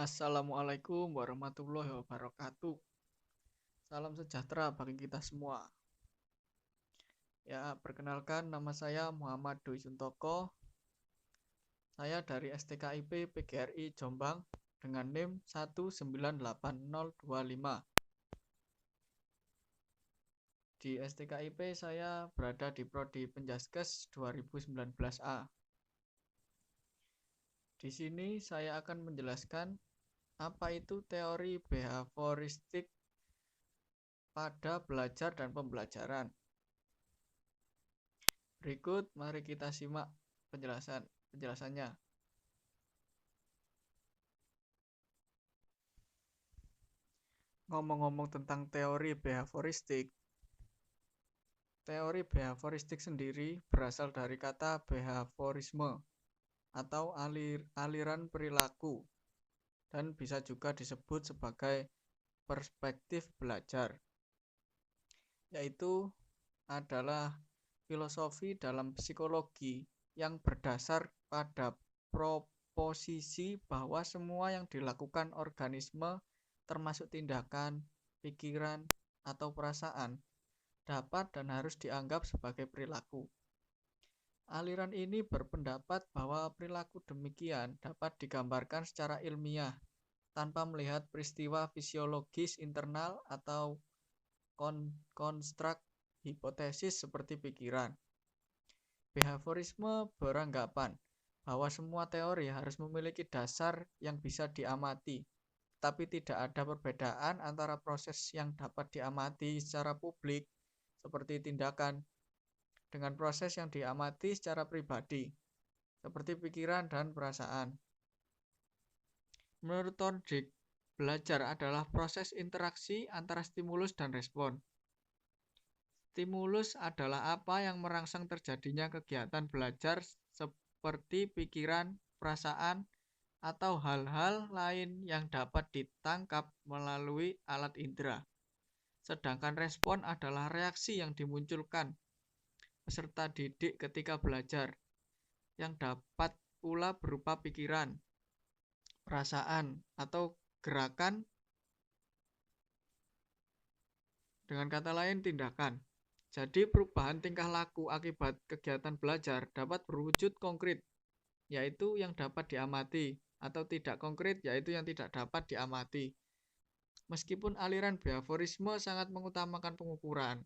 Assalamualaikum warahmatullahi wabarakatuh. Salam sejahtera bagi kita semua. Ya, perkenalkan nama saya Muhammad Dwi Suntoko. Saya dari STKIP PGRI Jombang dengan NIM 1980025. Di STKIP saya berada di Prodi Penjaskes 2019A. Di sini saya akan menjelaskan apa itu teori behavioristik pada belajar dan pembelajaran. Berikut mari kita simak penjelasannya. Ngomong-ngomong tentang teori behavioristik, teori behavioristik sendiri berasal dari kata behaviorisme atau aliran perilaku dan bisa juga disebut sebagai perspektif belajar, yaitu adalah filosofi dalam psikologi yang berdasar pada proposisi bahwa semua yang dilakukan organisme termasuk tindakan, pikiran, atau perasaan dapat dan harus dianggap sebagai perilaku. Aliran ini berpendapat bahwa perilaku demikian dapat digambarkan secara ilmiah tanpa melihat peristiwa fisiologis internal atau konstruk hipotesis seperti pikiran. Behaviorisme beranggapan bahwa semua teori harus memiliki dasar yang bisa diamati, tapi tidak ada perbedaan antara proses yang dapat diamati secara publik, seperti tindakan, dengan proses yang diamati secara pribadi, seperti pikiran dan perasaan. Menurut Thorndike, belajar adalah proses interaksi antara stimulus dan respon. Stimulus adalah apa yang merangsang terjadinya kegiatan belajar seperti pikiran, perasaan, atau hal-hal lain yang dapat ditangkap melalui alat indera. Sedangkan respon adalah reaksi yang dimunculkan peserta didik ketika belajar, yang dapat pula berupa pikiran, perasaan, atau gerakan, dengan kata lain tindakan. Jadi perubahan tingkah laku akibat kegiatan belajar dapat berwujud konkret, yaitu yang dapat diamati, atau tidak konkret, yaitu yang tidak dapat diamati. Meskipun aliran behaviorisme sangat mengutamakan pengukuran,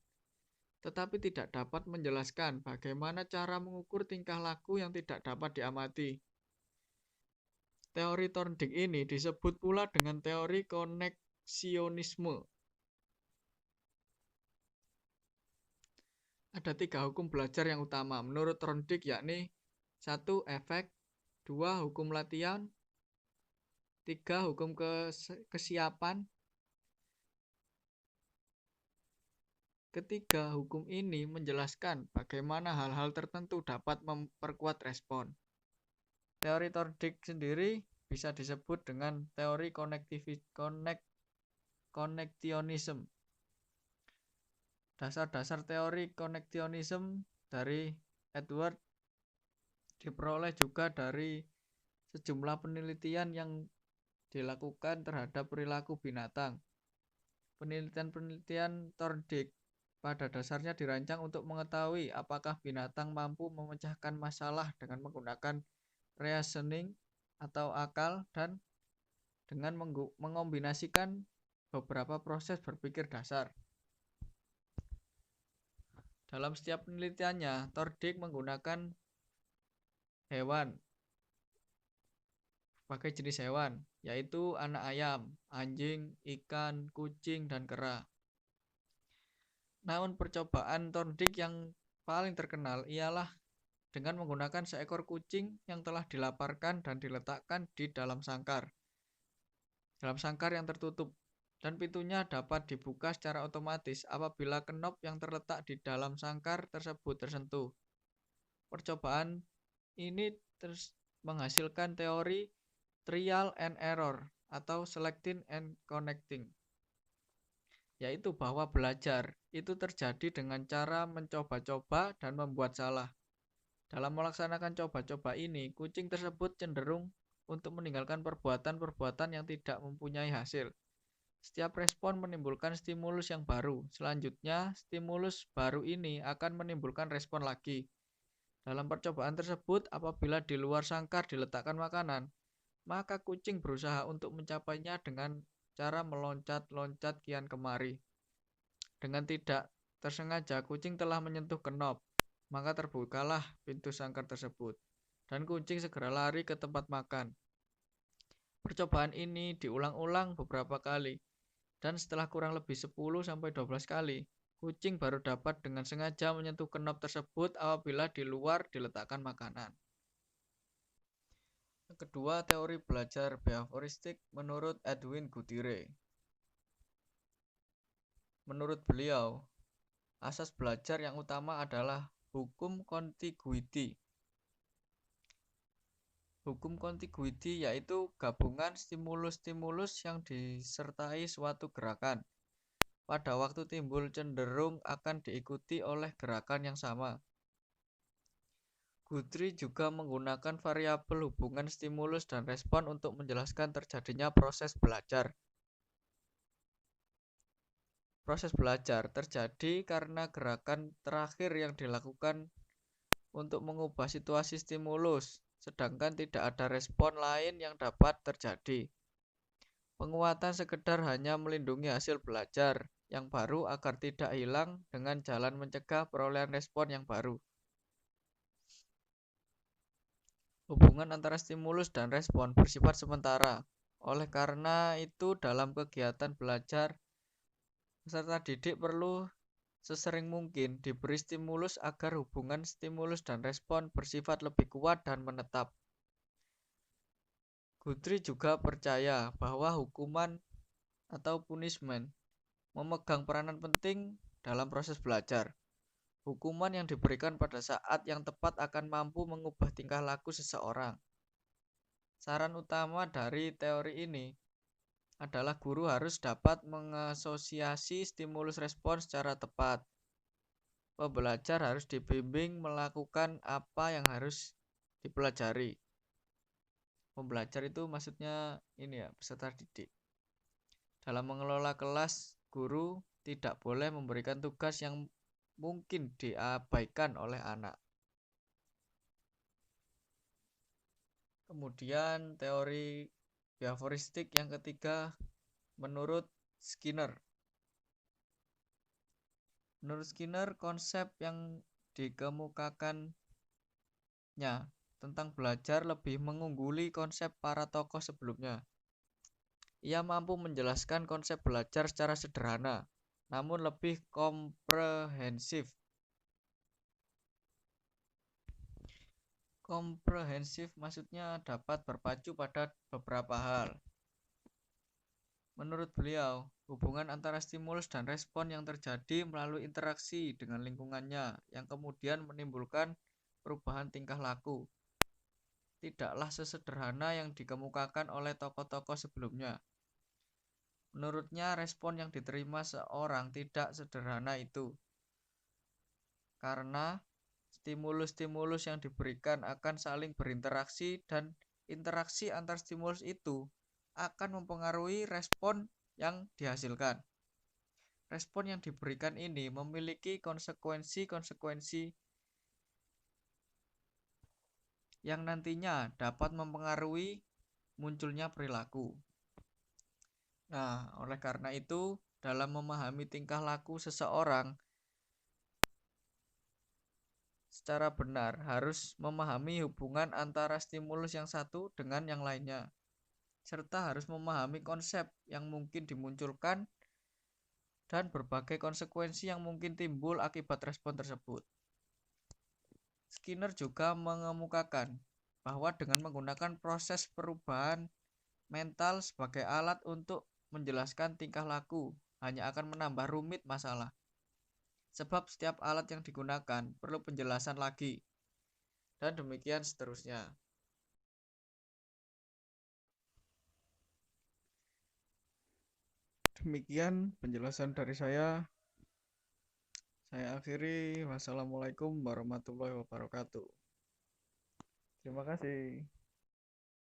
tetapi tidak dapat menjelaskan bagaimana cara mengukur tingkah laku yang tidak dapat diamati. Teori Thorndike ini disebut pula dengan teori koneksionisme. Ada 3 hukum belajar yang utama menurut Thorndike, yakni 1. Efek, 2. Hukum latihan, 3. Hukum kesiapan. Ketiga hukum ini menjelaskan bagaimana hal-hal tertentu dapat memperkuat respon. Teori Thorndike sendiri bisa disebut dengan teori koneksionisme. Dasar-dasar teori koneksionisme dari Edward diperoleh juga dari sejumlah penelitian yang dilakukan terhadap perilaku binatang. Penelitian Thorndike pada dasarnya dirancang untuk mengetahui apakah binatang mampu memecahkan masalah dengan menggunakan reasoning atau akal dan dengan mengombinasikan beberapa proses berpikir dasar. Dalam setiap penelitiannya, Thorndike menggunakan hewan sebagai jenis hewan, yaitu anak ayam, anjing, ikan, kucing, dan kera. Namun percobaan Thorndike yang paling terkenal ialah dengan menggunakan seekor kucing yang telah dilaparkan dan diletakkan di dalam sangkar yang tertutup, dan pintunya dapat dibuka secara otomatis apabila knop yang terletak di dalam sangkar tersebut tersentuh. Percobaan ini menghasilkan teori trial and error atau selecting and connecting, yaitu bahwa belajar itu terjadi dengan cara mencoba-coba dan membuat salah. Dalam melaksanakan coba-coba ini, kucing tersebut cenderung untuk meninggalkan perbuatan-perbuatan yang tidak mempunyai hasil. Setiap respon menimbulkan stimulus yang baru. Selanjutnya, stimulus baru ini akan menimbulkan respon lagi. Dalam percobaan tersebut, apabila di luar sangkar diletakkan makanan, maka kucing berusaha untuk mencapainya dengan cara meloncat-loncat kian kemari. Dengan tidak tersengaja, kucing telah menyentuh kenop, maka terbukalah pintu sangkar tersebut, dan kucing segera lari ke tempat makan. Percobaan ini diulang-ulang beberapa kali, dan setelah kurang lebih 10-12 kali, kucing baru dapat dengan sengaja menyentuh kenop tersebut apabila di luar diletakkan makanan. Yang kedua, teori belajar behavioristik menurut Edwin Gutierrez. Menurut beliau, asas belajar yang utama adalah hukum contiguity. Hukum contiguity yaitu gabungan stimulus-stimulus yang disertai suatu gerakan. Pada waktu timbul cenderung akan diikuti oleh gerakan yang sama. Guthrie juga menggunakan variabel hubungan stimulus dan respon untuk menjelaskan terjadinya proses belajar. Proses belajar terjadi karena gerakan terakhir yang dilakukan untuk mengubah situasi stimulus, sedangkan tidak ada respon lain yang dapat terjadi. Penguatan sekedar hanya melindungi hasil belajar yang baru agar tidak hilang dengan jalan mencegah perolehan respon yang baru. Hubungan antara stimulus dan respon bersifat sementara. Oleh karena itu, dalam kegiatan belajar, peserta didik perlu sesering mungkin diberi stimulus agar hubungan stimulus dan respon bersifat lebih kuat dan menetap. Guthrie juga percaya bahwa hukuman atau punishment memegang peranan penting dalam proses belajar. Hukuman yang diberikan pada saat yang tepat akan mampu mengubah tingkah laku seseorang. Saran utama dari teori ini adalah guru harus dapat mengasosiasi stimulus respon secara tepat. Pembelajar harus dibimbing melakukan apa yang harus dipelajari. Pembelajar itu maksudnya ini ya, peserta didik. Dalam mengelola kelas, guru tidak boleh memberikan tugas yang mungkin diabaikan oleh anak. Kemudian teori behavioristik yang ketiga menurut Skinner. Menurut Skinner, konsep yang dikemukakannya tentang belajar lebih mengungguli konsep para tokoh sebelumnya. Ia mampu menjelaskan konsep belajar secara sederhana, namun lebih komprehensif. Komprehensif maksudnya dapat berpacu pada beberapa hal. Menurut beliau, hubungan antara stimulus dan respon yang terjadi melalui interaksi dengan lingkungannya yang kemudian menimbulkan perubahan tingkah laku. Tidaklah sesederhana yang dikemukakan oleh tokoh-tokoh sebelumnya. Menurutnya, respon yang diterima seorang tidak sederhana itu. Karena stimulus-stimulus yang diberikan akan saling berinteraksi dan interaksi antar stimulus itu akan mempengaruhi respon yang dihasilkan. Respon yang diberikan ini memiliki konsekuensi-konsekuensi yang nantinya dapat mempengaruhi munculnya perilaku. Nah, oleh karena itu, dalam memahami tingkah laku seseorang secara benar harus memahami hubungan antara stimulus yang satu dengan yang lainnya, serta harus memahami konsep yang mungkin dimunculkan dan berbagai konsekuensi yang mungkin timbul akibat respon tersebut. Skinner juga mengemukakan bahwa dengan menggunakan proses perubahan mental sebagai alat untuk menjelaskan tingkah laku hanya akan menambah rumit masalah. Sebab setiap alat yang digunakan perlu penjelasan lagi. Dan demikian seterusnya. Demikian penjelasan dari saya. Saya akhiri. Wassalamualaikum warahmatullahi wabarakatuh. Terima kasih.